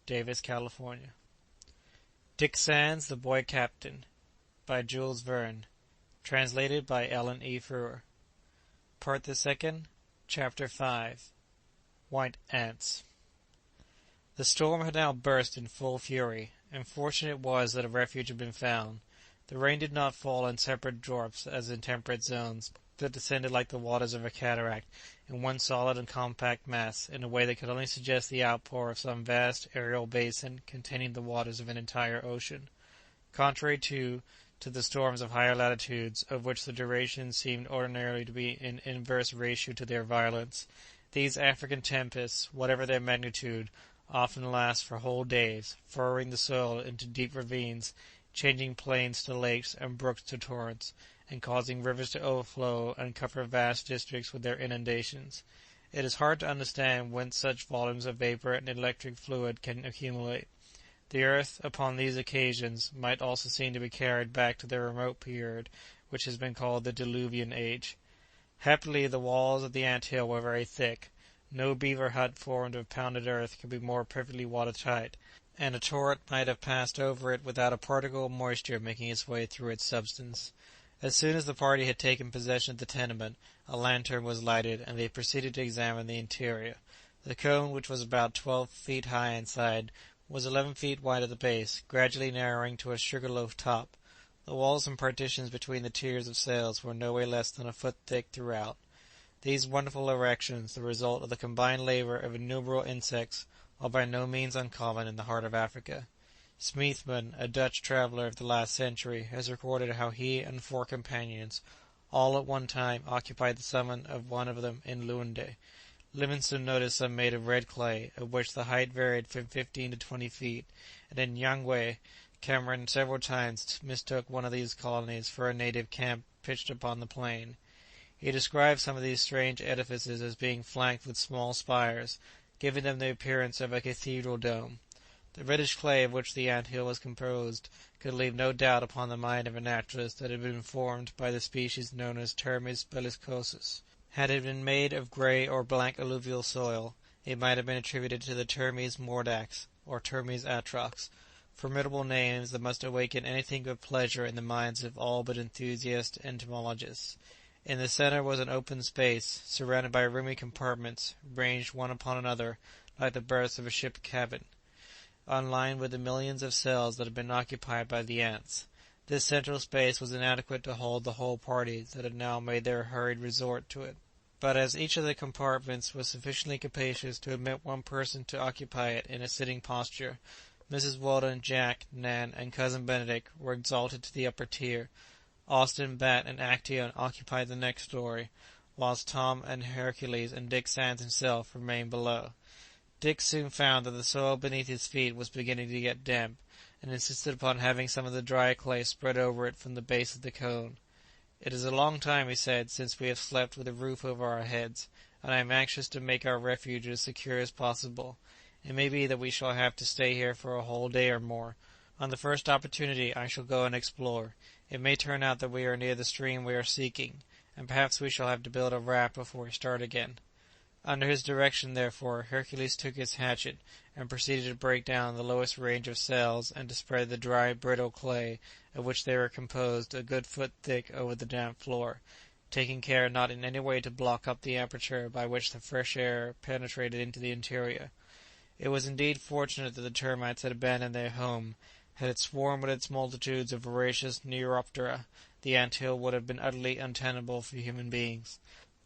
Davis, California. Dick Sands, the Boy Captain, by Jules Verne. Translated by Ellen E. Frewer. Part the Second, Chapter 5. White Ants. The storm had now burst in full fury, and fortunate it was that a refuge had been found. The rain did not fall in separate drops as in temperate zones, but descended like the waters of a cataract, in one solid and compact mass, in a way that could only suggest the outpour of some vast aerial basin containing the waters of an entire ocean. Contrary to the storms of higher latitudes, of which the duration seemed ordinarily to be in inverse ratio to their violence, these African tempests, whatever their magnitude, often last for whole days, furrowing the soil into deep ravines, changing plains to lakes and brooks to torrents, and causing rivers to overflow and cover vast districts with their inundations. It is hard to understand whence such volumes of vapour and electric fluid can accumulate. The earth, upon these occasions, might also seem to be carried back to the remote period which has been called the Diluvian Age. Happily the walls of the ant-hill were very thick. No beaver hut formed of pounded earth could be more perfectly watertight, and a torrent might have passed over it without a particle of moisture making its way through its substance. As soon as the party had taken possession of the tenement, a lantern was lighted, and they proceeded to examine the interior. The cone, which was about 12 feet high inside, was 11 feet wide at the base, gradually narrowing to a sugar-loaf top. The walls and partitions between the tiers of cells were no way less than a foot thick throughout. These wonderful erections, the result of the combined labour of innumerable insects, are by no means uncommon in the heart of Africa. Smeathman, a Dutch traveller of the last century, has recorded how he and 4 companions, all at one time, occupied the summit of one of them in Luende. Livingstone noticed some made of red clay, of which the height varied from 15 to 20 feet, and in Nyangwe, Cameron several times mistook one of these colonies for a native camp pitched upon the plain. He described some of these strange edifices as being flanked with small spires, giving them the appearance of a cathedral dome. The reddish clay of which the ant-hill was composed could leave no doubt upon the mind of a naturalist that it had been formed by the species known as Termes bellicosus. Had it been made of grey or black alluvial soil, it might have been attributed to the Termes mordax, or Termes atrox, formidable names that must awaken anything but pleasure in the minds of all but enthusiast entomologists. In the centre was an open space, surrounded by roomy compartments, ranged one upon another, like the berths of a ship's cabin, lined with the millions of cells that had been occupied by the ants. This central space was inadequate to hold the whole party that had now made their hurried resort to it. But as each of the compartments was sufficiently capacious to admit one person to occupy it in a sitting posture, Mrs. Weldon, Jack, Nan, and Cousin Benedict were exalted to the upper tier. Austin, Bat, and Actaeon occupied the next story, whilst Tom and Hercules and Dick Sands himself remained below. Dick soon found that the soil beneath his feet was beginning to get damp, and insisted upon having some of the dry clay spread over it from the base of the cone. "It is a long time," he said, "since we have slept with a roof over our heads, and I am anxious to make our refuge as secure as possible. It may be that we shall have to stay here for a whole day or more. On the first opportunity I shall go and explore. It may turn out that we are near the stream we are seeking, and perhaps we shall have to build a raft before we start again." Under his direction, therefore, Hercules took his hatchet, and proceeded to break down the lowest range of cells, and to spread the dry, brittle clay, of which they were composed, a good foot thick over the damp floor, taking care not in any way to block up the aperture by which the fresh air penetrated into the interior. It was indeed fortunate that the termites had abandoned their home. Had it swarmed with its multitudes of voracious Neuroptera, the ant-hill would have been utterly untenable for human beings.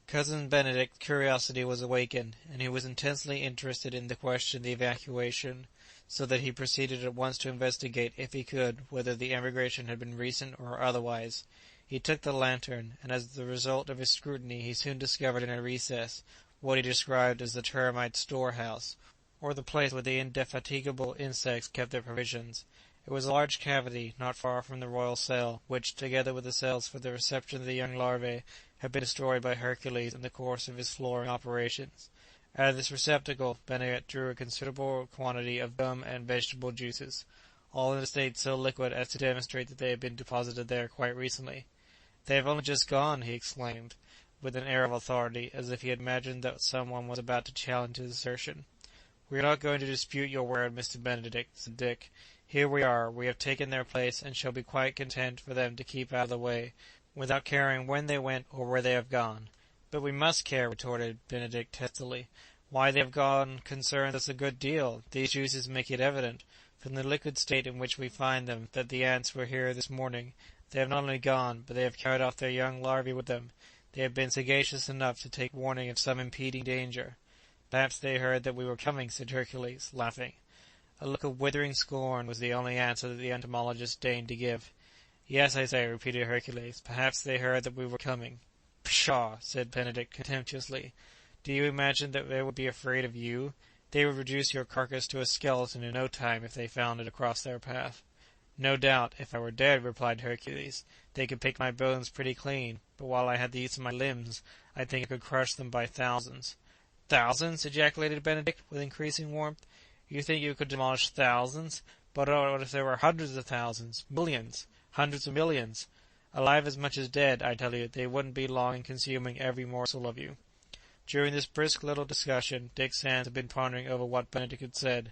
Cousin Benedict's curiosity was awakened, and he was intensely interested in the question of the evacuation, so that he proceeded at once to investigate, if he could, whether the emigration had been recent or otherwise. He took the lantern, and as the result of his scrutiny he soon discovered in a recess what he described as the termite storehouse, or the place where the indefatigable insects kept their provisions. It was a large cavity, not far from the royal cell, which, together with the cells for the reception of the young larvae, had been destroyed by Hercules in the course of his flooring operations. Out of this receptacle Benedict drew a considerable quantity of gum and vegetable juices, all in a state so liquid as to demonstrate that they had been deposited there quite recently. "They have only just gone," he exclaimed, with an air of authority, as if he had imagined that some one was about to challenge his assertion. "We are not going to dispute your word, Mr. Benedict," said Dick. "Here we are, we have taken their place, and shall be quite content for them to keep out of the way, without caring when they went or where they have gone." "But we must care," retorted Benedict testily. "Why they have gone concerns us a good deal. These juices make it evident, from the liquid state in which we find them, that the ants were here this morning. They have not only gone, but they have carried off their young larvae with them. They have been sagacious enough to take warning of some impending danger." "Perhaps they heard that we were coming," said Hercules, laughing. A look of withering scorn was the only answer that the entomologist deigned to give. "Yes, I say," repeated Hercules, "perhaps they heard that we were coming." "Pshaw!" said Benedict contemptuously. "Do you imagine that they would be afraid of you? They would reduce your carcass to a skeleton in no time if they found it across their path." "No doubt, if I were dead," replied Hercules, "they could pick my bones pretty clean, but while I had the use of my limbs, I think I could crush them by thousands." "Thousands!" ejaculated Benedict, with increasing warmth. "You think you could demolish thousands? But what if there were hundreds of thousands, millions, hundreds of millions? Alive as much as dead, I tell you, they wouldn't be long in consuming every morsel of you." During this brisk little discussion, Dick Sands had been pondering over what Benedict had said.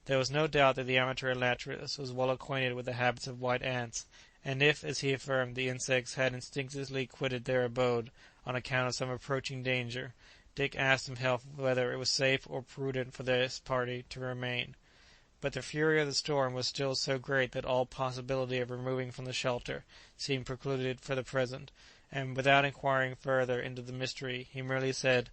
There was no doubt that the amateur naturalist was well acquainted with the habits of white ants, and if, as he affirmed, the insects had instinctively quitted their abode on account of some approaching danger, Dick asked himself whether it was safe or prudent for this party to remain. But the fury of the storm was still so great that all possibility of removing from the shelter seemed precluded for the present, and without inquiring further into the mystery, he merely said,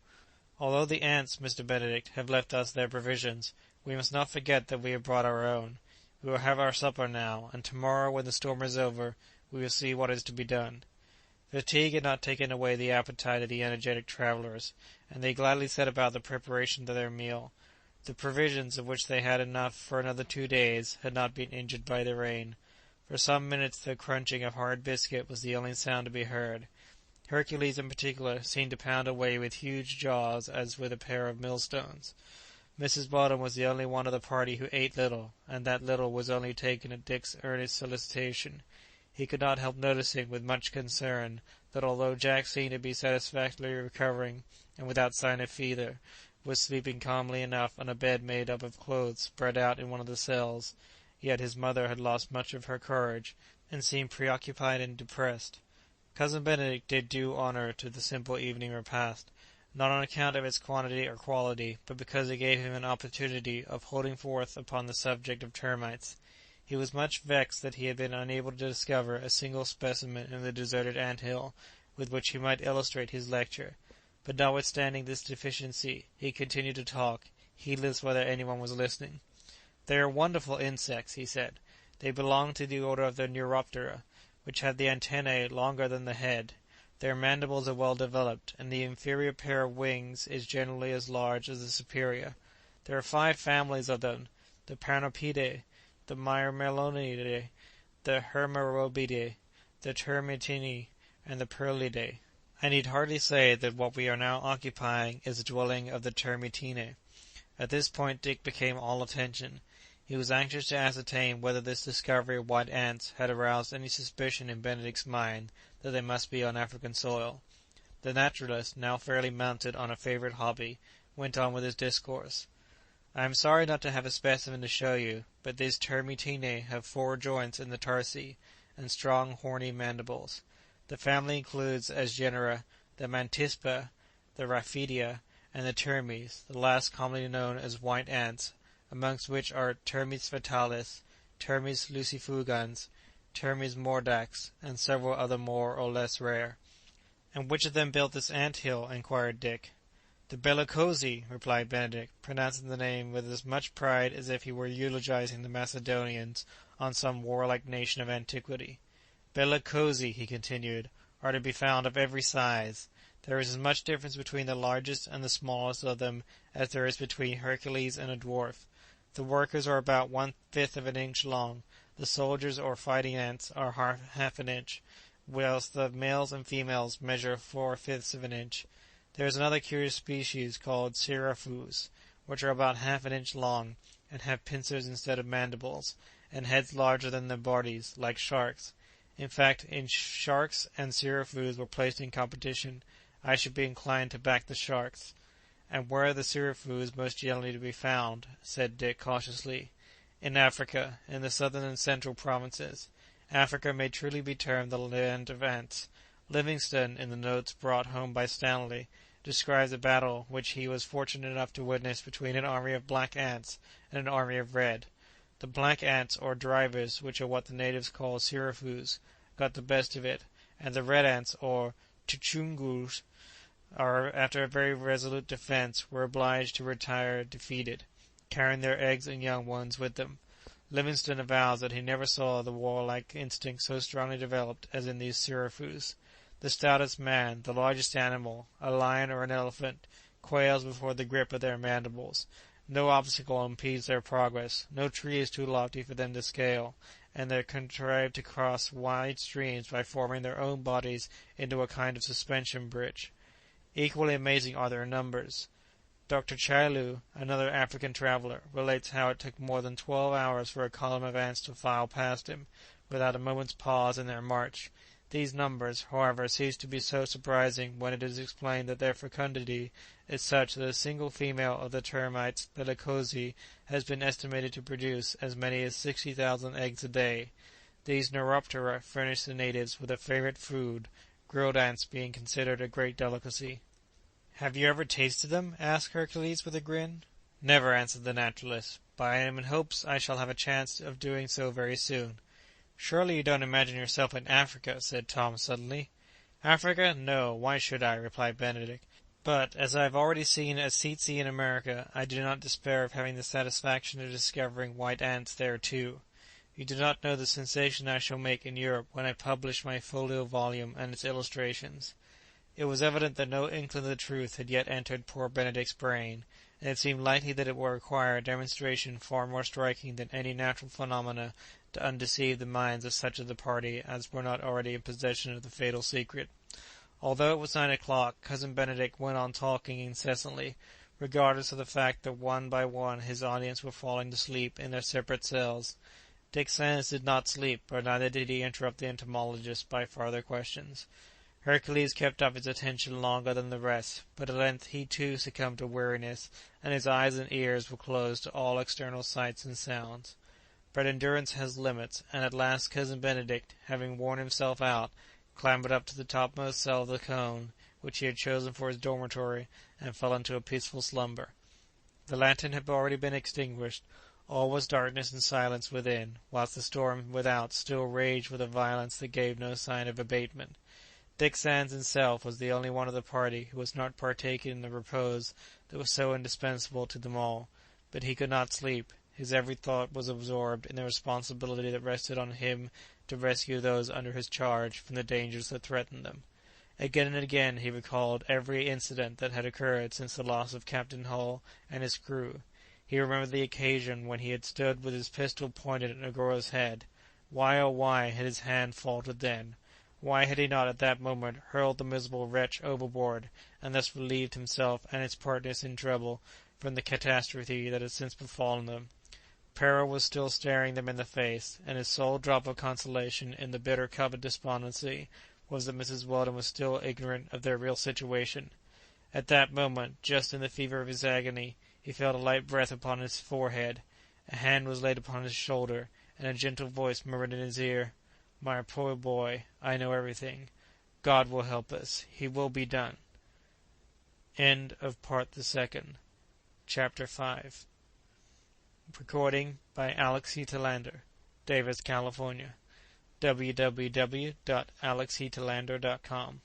"Although the ants, Mr. Benedict, have left us their provisions, we must not forget that we have brought our own. We will have our supper now, and tomorrow, when the storm is over, we will see what is to be done." Fatigue had not taken away the appetite of the energetic travellers, and they gladly set about the preparation of their meal. The provisions, of which they had enough for another 2 days, had not been injured by the rain. For some minutes the crunching of hard biscuit was the only sound to be heard. Hercules in particular seemed to pound away with huge jaws as with a pair of millstones. Mrs. Bottom was the only one of the party who ate little, and that little was only taken at Dick's earnest solicitation. He could not help noticing with much concern that although Jack seemed to be satisfactorily recovering, and without sign of fever, was sleeping calmly enough on a bed made up of clothes spread out in one of the cells, yet his mother had lost much of her courage, and seemed preoccupied and depressed. Cousin Benedict did due honour to the simple evening repast, not on account of its quantity or quality, but because it gave him an opportunity of holding forth upon the subject of termites. He was much vexed that he had been unable to discover a single specimen in the deserted ant-hill with which he might illustrate his lecture, but notwithstanding this deficiency, he continued to talk, heedless whether any one was listening. "They are wonderful insects," he said. "They belong to the order of the Neuroptera, which have the antennae longer than the head. Their mandibles are well developed, and the inferior pair of wings is generally as large as the superior. There are 5 families of them: the Paranopidae, the Myrmelonidae, the Hermerobidae, the Termitini, and the Perlidae. I need hardly say that what we are now occupying is the dwelling of the Termitine." At this point Dick became all attention. He was anxious to ascertain whether this discovery of white ants had aroused any suspicion in Benedict's mind that they must be on African soil. The naturalist, now fairly mounted on a favourite hobby, went on with his discourse. "I am sorry not to have a specimen to show you, but these Termitine have 4 joints in the tarsi, and strong horny mandibles. The family includes, as genera, the Mantispa, the Raphidia, and the Termes, the last commonly known as white ants, amongst which are Termes fatalis, Termes lucifugans, Termes mordax, and several other more or less rare." "And which of them built this ant-hill?" inquired Dick. "The Bellicosi," replied Benedict, pronouncing the name with as much pride as if he were eulogizing the Macedonians on some warlike nation of antiquity. "Bellicosi," he continued, "are to be found of every size. There is as much difference between the largest and the smallest of them as there is between Hercules and a dwarf. The workers are about 1/5 of an inch long, the soldiers or fighting ants are half an inch, whilst the males and females measure 4/5 of an inch. There is another curious species called Siraphus, which are about half an inch long, and have pincers instead of mandibles, and heads larger than their bodies, like sharks. In fact, if sharks and Siraphus were placed in competition, I should be inclined to back the sharks. "And where are the Sirafoos most generally to be found?" said Dick cautiously. "In Africa, in the southern and central provinces. Africa may truly be termed the land of ants. Livingstone, in the notes brought home by Stanley, describes a battle which he was fortunate enough to witness between an army of black ants and an army of red. The black ants, or drivers, which are what the natives call Sirafoos, got the best of it, and the red ants, or Tchungus, after a very resolute defence, were obliged to retire defeated, carrying their eggs and young ones with them. Livingstone avows that he never saw the warlike instinct so strongly developed as in these Sirafoos. The stoutest man, the largest animal, a lion or an elephant, quails before the grip of their mandibles. No obstacle impedes their progress, no tree is too lofty for them to scale, and they contrive to cross wide streams by forming their own bodies into a kind of suspension bridge. Equally amazing are their numbers. Dr. Chailu, another African traveller, relates how it took more than 12 hours for a column of ants to file past him, without a moment's pause in their march. These numbers, however, cease to be so surprising when it is explained that their fecundity is such that a single female of the termites bellicosi has been estimated to produce as many as 60,000 eggs a day. These Neuroptera furnish the natives with a favourite food, grilled ants being considered a great delicacy. "Have you ever tasted them?" asked Hercules with a grin. "Never," answered the naturalist, "but I am in hopes I shall have a chance of doing so very soon." "Surely you don't imagine yourself in Africa?" said Tom suddenly. "Africa? No, why should I?" replied Benedict. "But, as I have already seen a tsetse in America, I do not despair of having the satisfaction of discovering white ants there too. You do not know the sensation I shall make in Europe when I publish my folio volume and its illustrations." It was evident that no inkling of the truth had yet entered poor Benedict's brain, and it seemed likely that it would require a demonstration far more striking than any natural phenomena to undeceive the minds of such of the party as were not already in possession of the fatal secret. Although it was 9 o'clock, Cousin Benedict went on talking incessantly, regardless of the fact that one by one his audience were falling to sleep in their separate cells. Dick Sands did not sleep, but neither did he interrupt the entomologist by farther questions. Hercules kept up his attention longer than the rest, but at length he too succumbed to weariness, and his eyes and ears were closed to all external sights and sounds. But endurance has limits, and at last Cousin Benedict, having worn himself out, clambered up to the topmost cell of the cone, which he had chosen for his dormitory, and fell into a peaceful slumber. The lantern had already been extinguished. All was darkness and silence within, whilst the storm without still raged with a violence that gave no sign of abatement. Dick Sands himself was the only one of the party who was not partaking in the repose that was so indispensable to them all, but he could not sleep. His every thought was absorbed in the responsibility that rested on him to rescue those under his charge from the dangers that threatened them. Again and again he recalled every incident that had occurred since the loss of Captain Hull and his crew. He remembered the occasion when he had stood with his pistol pointed at Negoro's head. Why, oh why, had his hand faltered then? Why had he not at that moment hurled the miserable wretch overboard, and thus relieved himself and his partners in trouble from the catastrophe that had since befallen them? Peril was still staring them in the face, and his sole drop of consolation in the bitter cup of despondency was that Mrs. Weldon was still ignorant of their real situation. At that moment, just in the fever of his agony, he felt a light breath upon his forehead, a hand was laid upon his shoulder, and a gentle voice murmured in his ear, "My poor boy, I know everything. God will help us. He will be done." End of Part the Second. Chapter 5. Recording by Alex Heatelander, Davis, California. www.alexheatelander.com